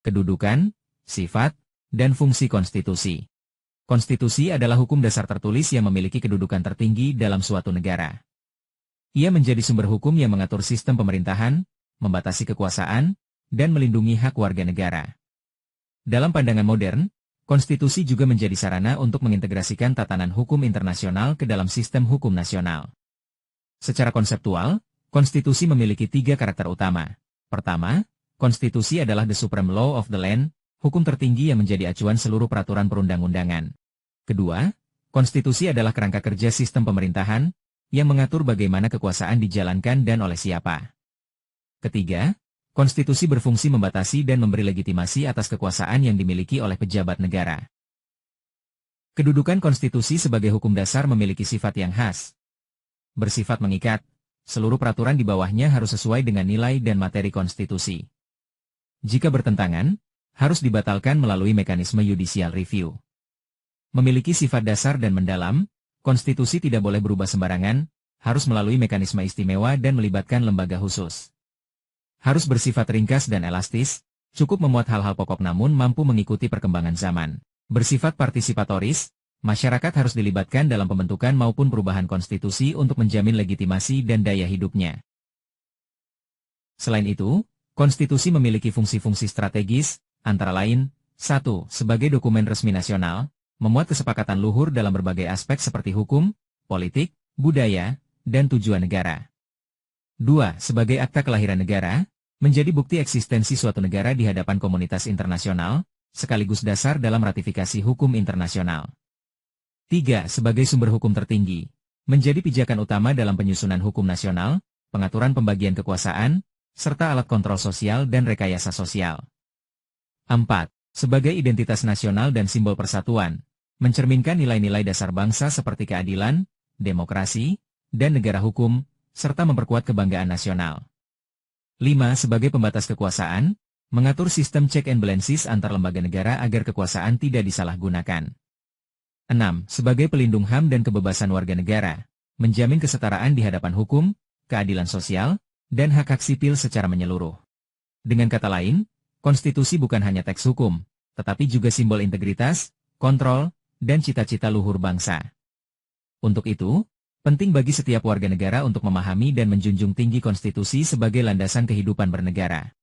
Kedudukan, sifat, dan fungsi konstitusi. Konstitusi adalah hukum dasar tertulis yang memiliki kedudukan tertinggi dalam suatu negara. Ia menjadi sumber hukum yang mengatur sistem pemerintahan, membatasi kekuasaan, dan melindungi hak warga negara. Dalam pandangan modern, konstitusi juga menjadi sarana untuk mengintegrasikan tatanan hukum internasional ke dalam sistem hukum nasional. Secara konseptual, konstitusi memiliki 3 karakter utama. Pertama, konstitusi adalah the supreme law of the land, hukum tertinggi yang menjadi acuan seluruh peraturan perundang-undangan. Kedua, konstitusi adalah kerangka kerja sistem pemerintahan, yang mengatur bagaimana kekuasaan dijalankan dan oleh siapa. Ketiga, konstitusi berfungsi membatasi dan memberi legitimasi atas kekuasaan yang dimiliki oleh pejabat negara. Kedudukan konstitusi sebagai hukum dasar memiliki sifat yang khas. Bersifat mengikat, seluruh peraturan di bawahnya harus sesuai dengan nilai dan materi konstitusi. Jika bertentangan, harus dibatalkan melalui mekanisme judicial review. Memiliki sifat dasar dan mendalam, konstitusi tidak boleh berubah sembarangan, harus melalui mekanisme istimewa dan melibatkan lembaga khusus. Harus bersifat ringkas dan elastis, cukup memuat hal-hal pokok namun mampu mengikuti perkembangan zaman. Bersifat partisipatoris, masyarakat harus dilibatkan dalam pembentukan maupun perubahan konstitusi untuk menjamin legitimasi dan daya hidupnya. Selain itu, konstitusi memiliki fungsi-fungsi strategis, antara lain, 1. Sebagai dokumen resmi nasional, memuat kesepakatan luhur dalam berbagai aspek seperti hukum, politik, budaya, dan tujuan negara. 2. Sebagai akta kelahiran negara, menjadi bukti eksistensi suatu negara di hadapan komunitas internasional, sekaligus dasar dalam ratifikasi hukum internasional. 3. Sebagai sumber hukum tertinggi, menjadi pijakan utama dalam penyusunan hukum nasional, pengaturan pembagian kekuasaan, serta alat kontrol sosial dan rekayasa sosial. 4. Sebagai identitas nasional dan simbol persatuan, mencerminkan nilai-nilai dasar bangsa seperti keadilan, demokrasi, dan negara hukum, serta memperkuat kebanggaan nasional. 5. Sebagai pembatas kekuasaan, mengatur sistem check and balances antar lembaga negara agar kekuasaan tidak disalahgunakan. 6. Sebagai pelindung HAM dan kebebasan warga negara, menjamin kesetaraan di hadapan hukum, keadilan sosial, dan hak-hak sipil secara menyeluruh. Dengan kata lain, konstitusi bukan hanya teks hukum, tetapi juga simbol integritas, kontrol, dan cita-cita luhur bangsa. Untuk itu, penting bagi setiap warga negara untuk memahami dan menjunjung tinggi konstitusi sebagai landasan kehidupan bernegara.